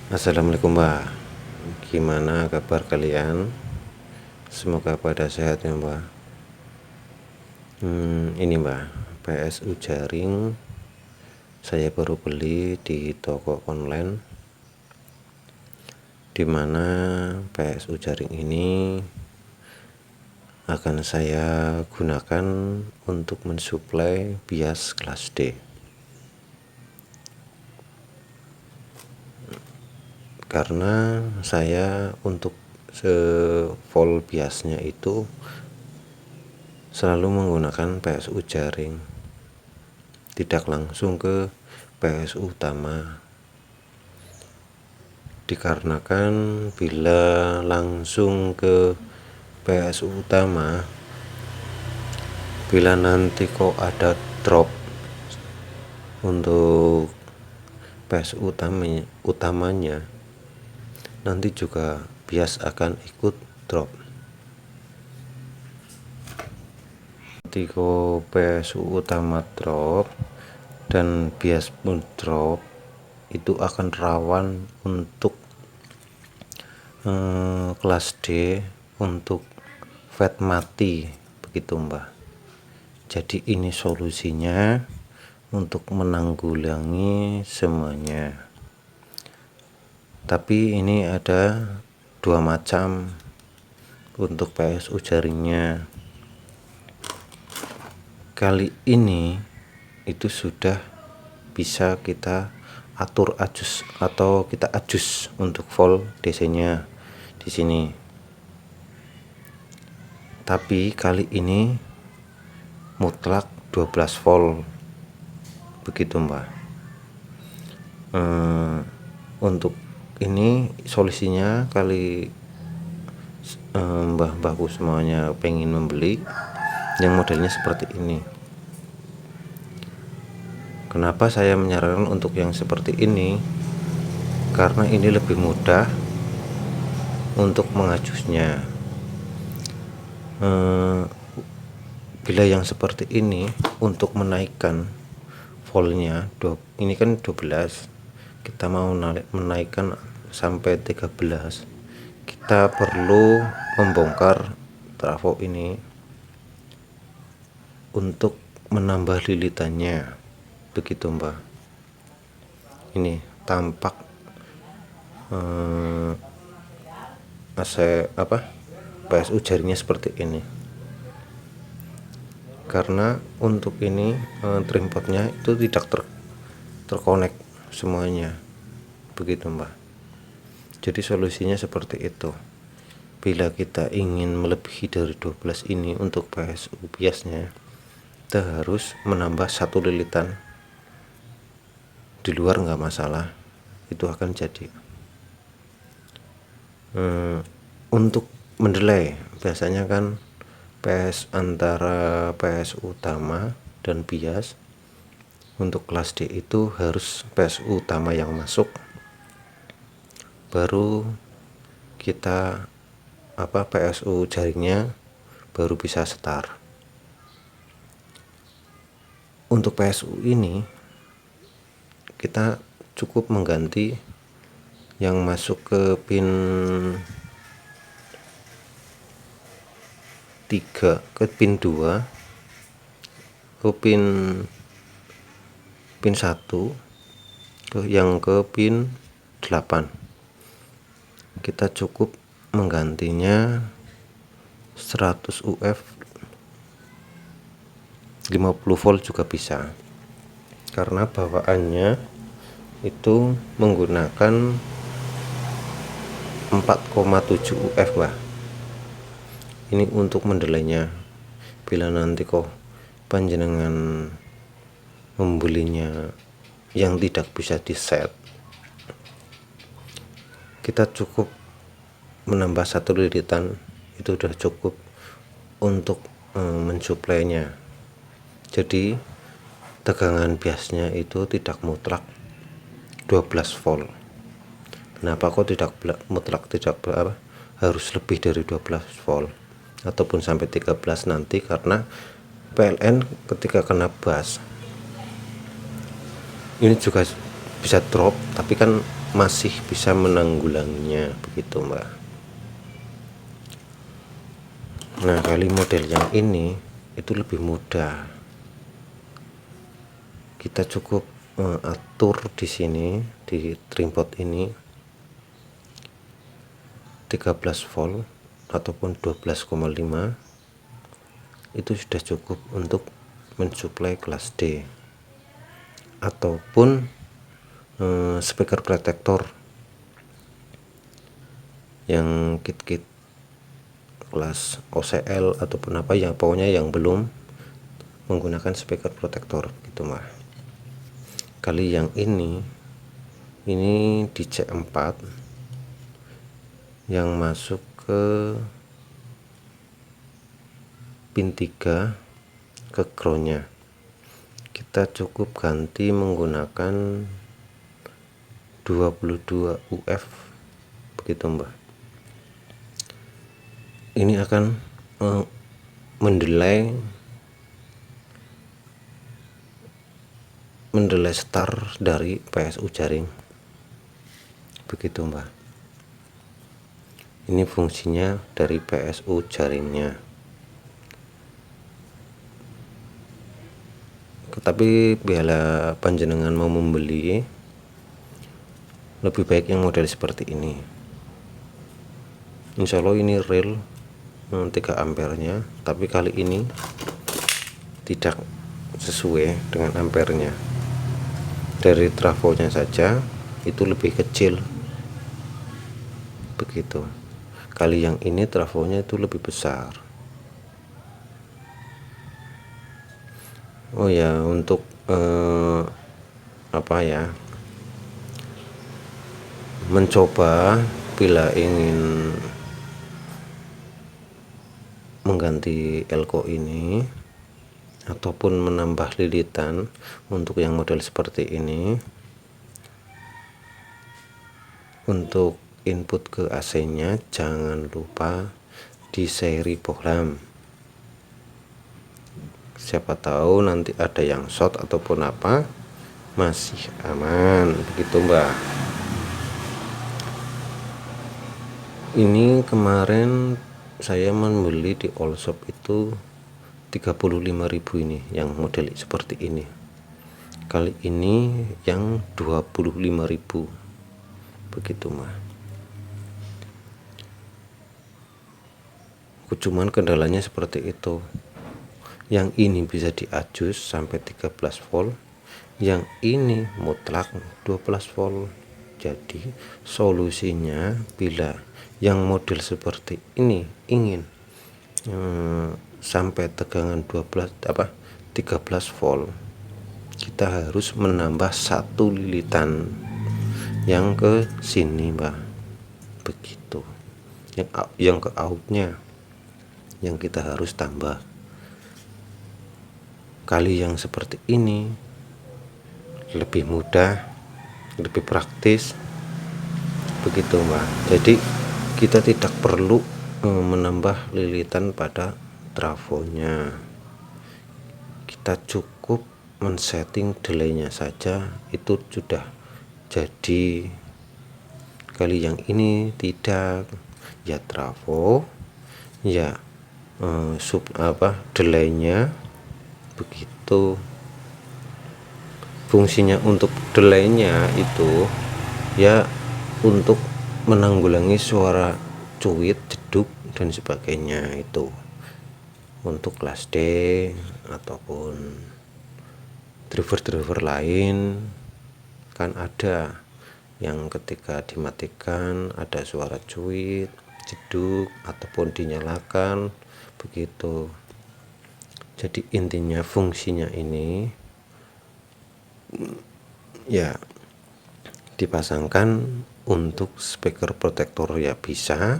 Assalamualaikum Mbak, gimana kabar kalian? Semoga pada sehat ya Mbak. Ini Mbak, PSU jaring saya baru beli di toko online, dimana PSU jaring ini akan saya gunakan untuk mensuplai bias kelas D. Karena saya untuk volt biasnya itu selalu menggunakan PSU jaring, tidak langsung ke PSU utama, dikarenakan bila langsung ke PSU utama, bila nanti kok ada drop untuk PSU utamanya, nanti juga bias akan ikut drop. Ketika PSU utama drop dan bias pun drop, itu akan rawan untuk kelas D untuk fat mati, begitu Mbak. Jadi ini solusinya untuk menanggulangi semuanya. Tapi ini ada dua macam untuk PSU jaringnya. Kali ini itu sudah bisa kita atur adjust atau kita adjust untuk volt DC nya di sini. Tapi kali ini mutlak 12 volt, begitu Mbak. Untuk ini solusinya kali mbah-mbahku semuanya pengen membeli yang modelnya seperti ini. Kenapa saya menyarankan untuk yang seperti ini? Karena ini lebih mudah untuk mengajusnya. Bila yang seperti ini untuk menaikkan voltnya, ini kan 12, kita mau menaikkan sampai 13, kita perlu membongkar trafo ini untuk menambah lilitannya, begitu Mbak. Ini tampak PSU jaringnya seperti ini. Karena untuk ini trimpotnya itu tidak terkonek semuanya, begitu Mbak. Jadi solusinya seperti itu. Bila kita ingin melebihi dari 12 ini untuk PSU biasnya, kita harus menambah satu lilitan. Di luar nggak masalah, itu akan jadi. Untuk mendelay biasanya kan antara PSU utama dan bias, untuk kelas D itu harus PSU utama yang masuk, baru kita PSU jaringnya baru bisa start. Untuk PSU ini kita cukup mengganti yang masuk ke pin 3 ke pin 2 ke pin 1 yang ke pin 8. Kita cukup menggantinya 100 UF 50 volt juga bisa, karena bawaannya itu menggunakan 4,7 UF Mbak. Ini untuk mendelaynya. Bila nanti kok panjenengan membelinya yang tidak bisa di set, kita cukup menambah satu lilitan, itu sudah cukup untuk mensuplainya. Jadi tegangan biasnya itu tidak mutlak 12 volt. Kenapa kok tidak mutlak, harus lebih dari 12 volt ataupun sampai 13 nanti? Karena PLN ketika kena bus ini juga bisa drop, tapi kan masih bisa menanggulanginya, begitu Mbak. Nah, kali model yang ini itu lebih mudah. Kita cukup atur di sini di trimpot ini 13 volt ataupun 12,5 itu sudah cukup untuk mensuplai kelas D, ataupun speaker protektor yang kit-kit kelas OCL ataupun apa ya, pokoknya yang belum menggunakan speaker protektor gitu mah. Kali yang ini di C4 yang masuk ke pin 3 ke groundnya, kita cukup ganti menggunakan 22 UF begitu Mbak. Ini akan mendelay star dari PSU jaring begitu Mbak. Ini fungsinya dari PSU jaringnya. Tetapi bila panjenengan mau membeli, lebih baik yang model seperti ini. Insya Allah ini real 3 ampernya, tapi kali ini tidak sesuai dengan ampernya. Dari trafonya saja itu lebih kecil begitu. Kali yang ini trafonya itu lebih besar. Oh ya, untuk apa ya, mencoba bila ingin mengganti elko ini ataupun menambah lilitan untuk yang model seperti ini, untuk input ke AC nya jangan lupa di seri bohlam. Siapa tahu nanti ada yang short ataupun apa, masih aman begitu Mbak. Ini kemarin saya membeli di all shop itu 35.000 ini yang model seperti ini. Kali ini yang 25.000 begitu mah. Cuman kendalanya seperti itu. Yang ini bisa diadjust sampai 13 volt, yang ini mutlak 12 volt. Jadi solusinya bila yang model seperti ini ingin sampai tegangan 13 volt, kita harus menambah 1 lilitan yang ke sini Mbak, begitu. Yang ke outnya yang kita harus tambah. Kali yang seperti ini lebih mudah, lebih praktis begitu Mbak. Jadi kita tidak perlu menambah lilitan pada trafonya. Kita cukup men-setting delaynya saja, itu sudah jadi. Kali yang ini tidak, ya trafo ya delaynya begitu. Fungsinya untuk delaynya itu ya untuk menanggulangi suara cuit, jeduk dan sebagainya, itu untuk kelas D ataupun driver lain. Kan ada yang ketika dimatikan ada suara cuit, jeduk ataupun dinyalakan begitu. Jadi intinya fungsinya ini ya dipasangkan untuk speaker protektor ya bisa,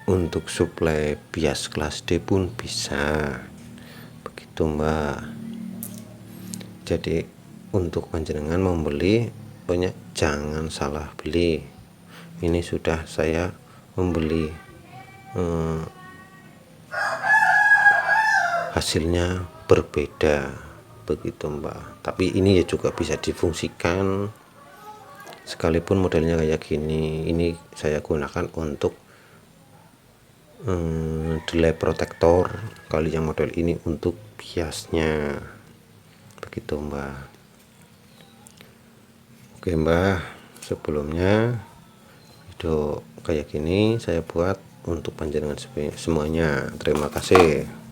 untuk suplai bias kelas D pun bisa begitu Mbak. Jadi untuk panjenengan membeli, pokoknya jangan salah beli. Ini sudah saya membeli hasilnya berbeda begitu Mbak. Tapi ini ya juga bisa difungsikan sekalipun modelnya kayak gini. Ini saya gunakan untuk delay protector, kali yang model ini untuk biasnya, begitu Mbah. Oke Mbah, sebelumnya video kayak gini saya buat untuk panjenengan semuanya. Terima kasih.